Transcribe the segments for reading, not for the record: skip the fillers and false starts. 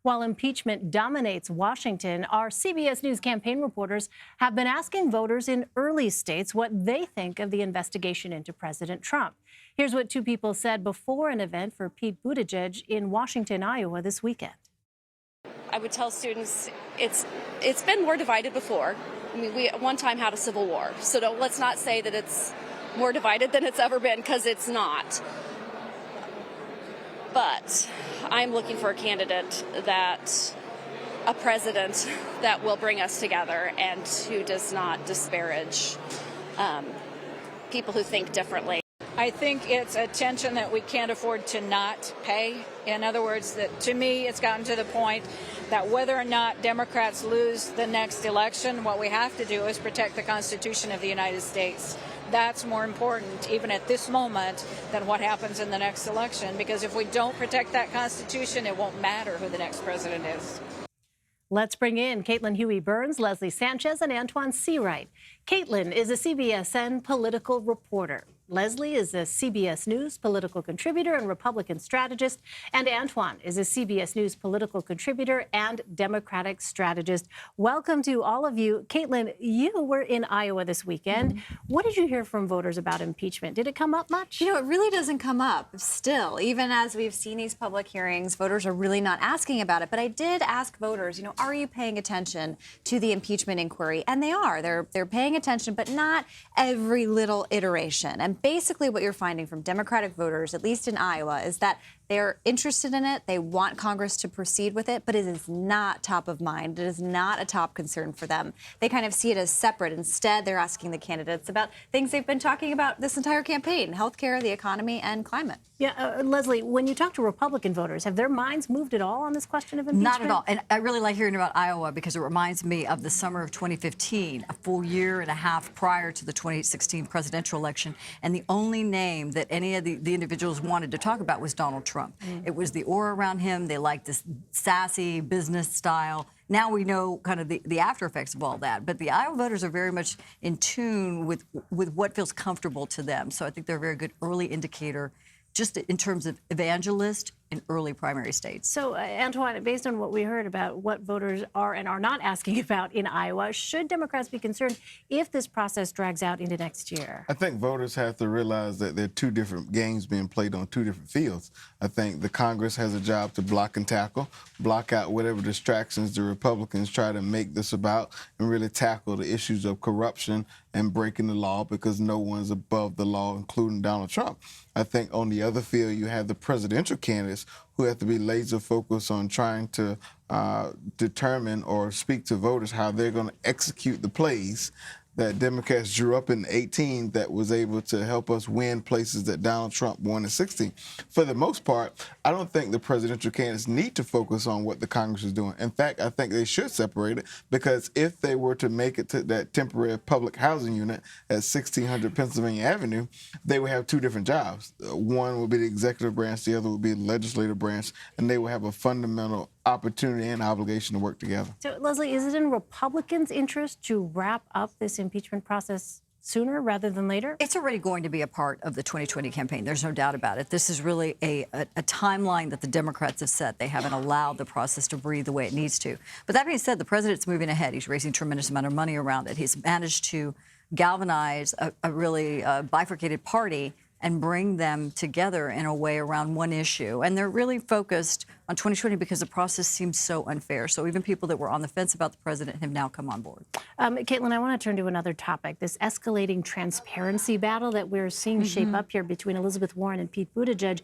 While impeachment dominates Washington, our CBS News campaign reporters have been asking voters in early states what they think of the investigation into President Trump. Here's what two people said before an event for Pete Buttigieg in Washington, Iowa this weekend. I would tell students it's been more divided before. I mean, we at one time had a civil war, so let's not say that it's more divided than it's ever been, because it's not. But I'm looking for a candidate a president that will bring us together and who does not disparage people who think differently. I think it's a tension that we can't afford to not pay. In other words, that to me, it's gotten to the point that whether or not Democrats lose the next election, what we have to do is protect the Constitution of the United States. That's more important, even at this moment, than what happens in the next election. Because if we don't protect that Constitution, it won't matter who the next president is. Let's bring in Catilin Huey-Burns, Leslie Sanchez, and Antjuan Seawright. Catilin is a CBSN political reporter. Leslie is a CBS News political contributor and Republican strategist. And Antjuan is a CBS News political contributor and Democratic strategist. Welcome to all of you. Catilin, you were in Iowa this weekend. What did you hear from voters about impeachment? Did it come up much? You know, it really doesn't come up still. Even as we've seen these public hearings, voters are really not asking about it. But I did ask voters, are you paying attention to the impeachment inquiry? And they are. They're paying attention, but not every little iteration. And basically what you're finding from Democratic voters, at least in Iowa, is that they're interested in it. They want Congress to proceed with it, but it is not top of mind. It is not a top concern for them. They kind of see it as separate. Instead, they're asking the candidates about things they've been talking about this entire campaign: healthcare, the economy, and climate. Yeah, Leslie, when you talk to Republican voters, have their minds moved at all on this question of impeachment? Not at all. And I really like hearing about Iowa because it reminds me of the summer of 2015, a full year and a half prior to the 2016 presidential election. And the only name that any of the individuals wanted to talk about was Donald Trump. It was the aura around him. They liked this sassy business style. Now we know kind of the after effects of all that. But the Iowa voters are very much in tune with what feels comfortable to them. So I think they're a very good early indicator just in terms of evangelist in early primary states. So, Antjuan, based on what we heard about what voters are and are not asking about in Iowa, should Democrats be concerned if this process drags out into next year? I think voters have to realize that there are two different games being played on two different fields. I think the Congress has a job to block and tackle, block out whatever distractions the Republicans try to make this about, and really tackle the issues of corruption and breaking the law, because no one's above the law, including Donald Trump. I think on the other field, you have the presidential candidates who have to be laser focused on trying to determine or speak to voters how they're going to execute the plays that Democrats drew up in 18 that was able to help us win places that Donald Trump won in 16. For the most part, I don't think the presidential candidates need to focus on what the Congress is doing. In fact, I think they should separate it, because if they were to make it to that temporary public housing unit at 1600 Pennsylvania Avenue, they would have two different jobs. One would be the executive branch, the other would be the legislative branch, and they would have a fundamental opportunity and obligation to work together. So, Leslie, is it in Republicans' interest to wrap up this impeachment process sooner rather than later? It's already going to be a part of the 2020 campaign. There's no doubt about it. This is really a timeline that the Democrats have set. They haven't allowed the process to breathe the way it needs to. But that being said, the president's moving ahead. He's raising a tremendous amount of money around it. He's managed to galvanize a really bifurcated party and bring them together in a way around one issue. And they're really focused on 2020 because the process seems so unfair. So even people that were on the fence about the president have now come on board. Catilin, I want to turn to another topic, this escalating transparency battle that we're seeing shape up here between Elizabeth Warren and Pete Buttigieg.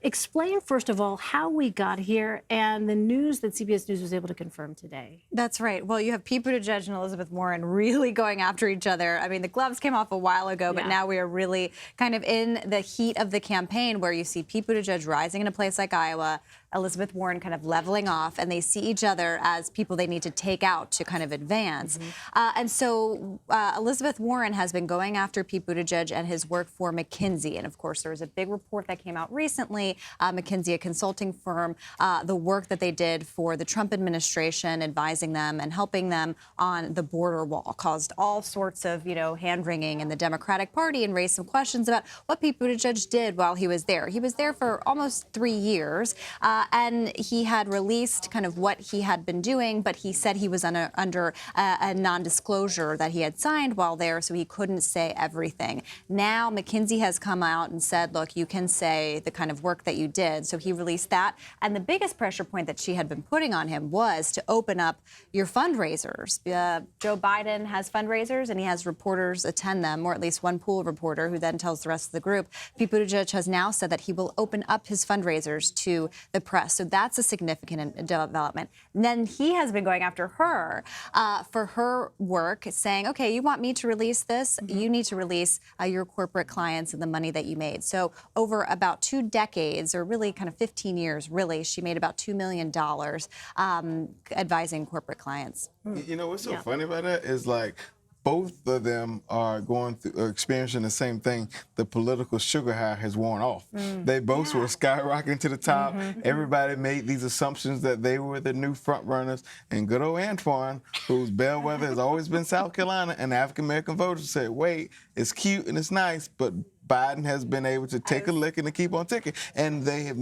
Explain, first of all, how we got here and the news that CBS News was able to confirm today. That's right. Well, you have Pete Buttigieg and Elizabeth Warren really going after each other. I mean, the gloves came off a while ago, but now we are really kind of in the heat of the campaign, where you see Pete Buttigieg rising in a place like Iowa, Elizabeth Warren kind of leveling off, and they see each other as people they need to take out to kind of advance. And so Elizabeth Warren has been going after Pete Buttigieg and his work for McKinsey. And of course, there was a big report that came out recently, McKinsey, a consulting firm, the work that they did for the Trump administration, advising them and helping them on the border wall, caused all sorts of, hand-wringing in the Democratic Party, and raised some questions about what Pete Buttigieg did while he was there. He was there for almost 3 years. And he had released kind of what he had been doing, but he said he was under a non-disclosure that he had signed while there, so he couldn't say everything. Now McKinsey has come out and said, look, you can say the kind of work that you did. So he released that. And the biggest pressure point that she had been putting on him was to open up your fundraisers. Joe Biden has fundraisers, and he has reporters attend them, or at least one pool reporter who then tells the rest of the group. Pete Buttigieg has now said that he will open up his fundraisers to the press. So that's a significant development. And then he has been going after her for her work, saying, okay, you want me to release this? You need to release your corporate clients and the money that you made. So over about 2 decades, or really kind of 15 years, really, she made about $2 million advising corporate clients. You know what's so funny about that is, like, both of them are going through, experiencing the same thing. The political sugar high has worn off. They both were skyrocketing to the top. Everybody made these assumptions that they were the new front runners. And good old Antjuan, whose bellwether has always been South Carolina, and African-American voters said, wait, it's cute and it's nice, but Biden has been able to take a lick and to keep on ticking. And they have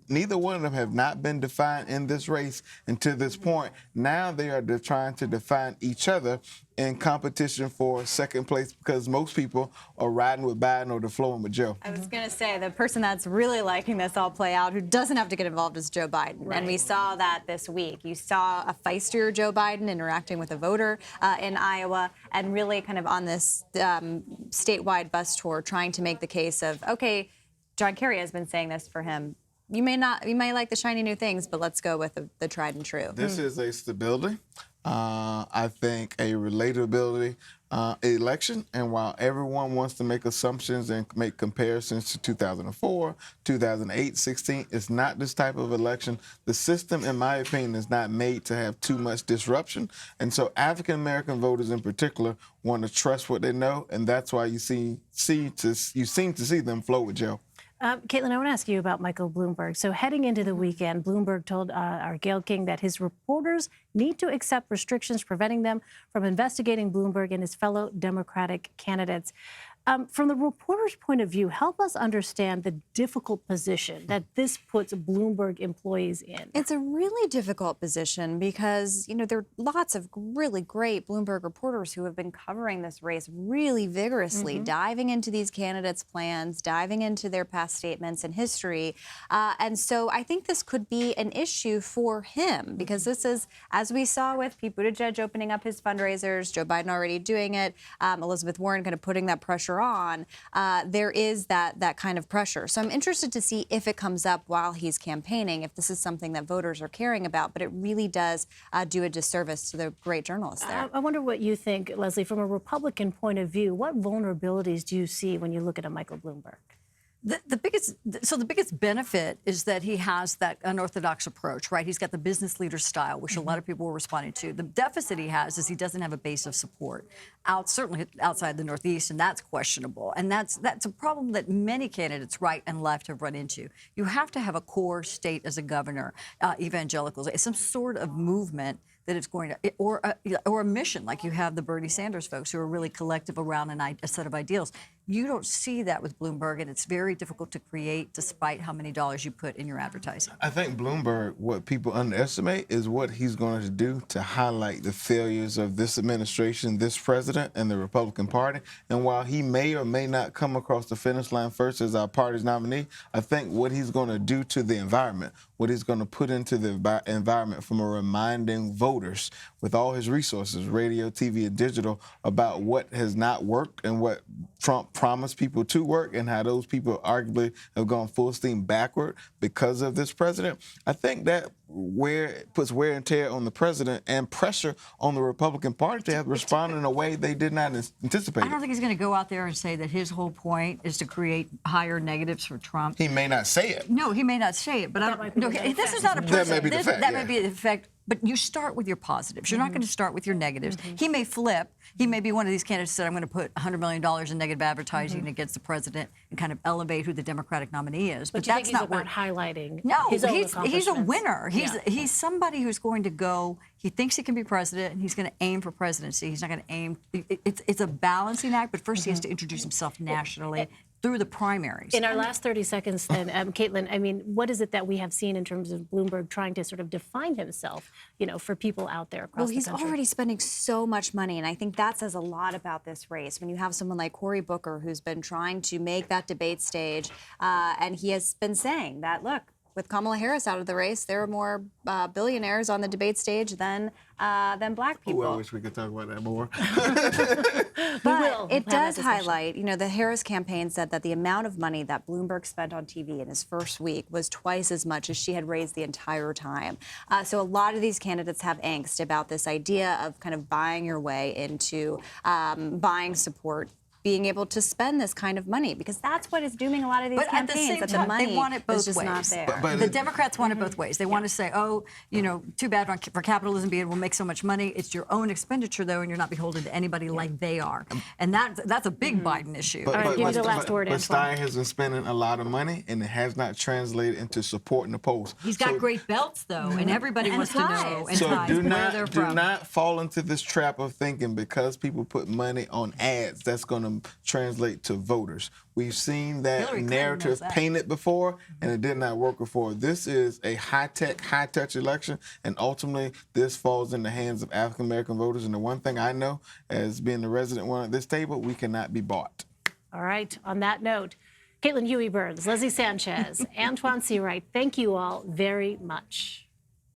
neither one of them have not been defined in this race until this point. Now they are trying to define each other in competition for second place, because most people are riding with Biden or they're flowing with Joe. I was going to say, the person that's really liking this all play out, who doesn't have to get involved, is Joe Biden. Right. And we saw that this week. You saw a feistier Joe Biden interacting with a voter in Iowa, and really kind of on this statewide bus tour trying to make the case of, okay, John Kerry has been saying this for him. You may like the shiny new things, but let's go with the tried and true. This is a stability. I think a relatability election, and while everyone wants to make assumptions and make comparisons to 2004, 2008, 16, it's not this type of election. The system, in my opinion, is not made to have too much disruption, and so African-American voters in particular want to trust what they know, and that's why you seem to see them flow with Joe. Caitlin, I want to ask you about Michael Bloomberg. So heading into the weekend, Bloomberg told our Gayle King that his reporters need to accept restrictions preventing them from investigating Bloomberg and his fellow Democratic candidates. From the reporter's point of view, help us understand the difficult position that this puts Bloomberg employees in. It's a really difficult position because, you know, there are lots of really great Bloomberg reporters who have been covering this race really vigorously, diving into these candidates' plans, diving into their past statements and history. And so I think this could be an issue for him because this is, as we saw with Pete Buttigieg opening up his fundraisers, Joe Biden already doing it, Elizabeth Warren kind of putting that pressure on, there is that kind of pressure. So I'm interested to see if it comes up while he's campaigning, if this is something that voters are caring about, but it really does do a disservice to the great journalists there. I wonder what you think, Leslie, from a Republican point of view, what vulnerabilities do you see when you look at a Michael Bloomberg? The biggest benefit is that he has that unorthodox approach, right? He's got the business leader style, which a lot of people were responding to. The deficit he has is he doesn't have a base of support, certainly outside the Northeast, and that's questionable. And that's a problem that many candidates, right and left, have run into. You have to have a core state as a governor, evangelicals, some sort of movement that it's going to, or a mission, like you have the Bernie Sanders folks who are really collective around a set of ideals. You don't see that with Bloomberg, and it's very difficult to create despite how many dollars you put in your advertising. I think Bloomberg, what people underestimate is what he's going to do to highlight the failures of this administration, this president, and the Republican Party. And while he may or may not come across the finish line first as our party's nominee, I think what he's going to do to the environment, what he's going to put into the environment from a reminding voters with all his resources, radio, TV, and digital, about what has not worked and what Trump promised people to work and how those people arguably have gone full steam backward because of this president. I think that puts wear and tear on the president and pressure on the Republican Party to have responded in a way they did not anticipate. I don't think he's going to go out there and say that his whole point is to create higher negatives for Trump. He may not say it. No, he may not say it, but this is not a person. That may be the fact. That may be the effect. But you start with your positives. You're not going to start with your negatives. He may flip. He may be one of these candidates that said, I'm going to put $100 million in negative advertising against the president and kind of elevate who the Democratic nominee is. But that's not about highlighting his own accomplishments. He's a winner. He's somebody who's going to go, he thinks he can be president, and he's going to aim for presidency. He's not going to aim. It's a balancing act, but first he has to introduce himself nationally. through the primaries. In our last 30 seconds, then, Caitlin, I mean, what is it that we have seen in terms of Bloomberg trying to sort of define himself, you know, for people out there across the country? Well, he's already spending so much money, and I think that says a lot about this race. When you have someone like Cory Booker, who's been trying to make that debate stage, and he has been saying that, look, with Kamala Harris out of the race, there are more billionaires on the debate stage than black people. Oh, I wish we could talk about that more. But it does highlight, you know, the Harris campaign said that the amount of money that Bloomberg spent on TV in his first week was twice as much as she had raised the entire time. So a lot of these candidates have angst about this idea of kind of buying your way into buying support, being able to spend this kind of money, because that's what is dooming a lot of these campaigns. At the same that time, the money they want it both is just ways. not there. But the Democrats want it both ways. They want to say, oh, you know, too bad for capitalism being able to make so much money. It's your own expenditure, though, and you're not beholden to anybody like they are. And that's a big Biden issue. All right, give me the last word, But Antjuan. Stein has been spending a lot of money, and it has not translated into support in the polls. He's got great belts, though, and everybody wants to know. And So ties, do where they're not from. fall into this trap of thinking because people put money on ads, that's going to translate to voters. We've seen that Hillary Clinton narrative knows that. painted before, and it did not work before. This is a high-tech, high-touch election, and ultimately this falls in the hands of African-American voters. And the one thing I know, as being the resident one at this table, we cannot be bought. All right, on that note, Catilin Huey-Burns, Leslie Sanchez, Antjuan Seawright, thank you all very much.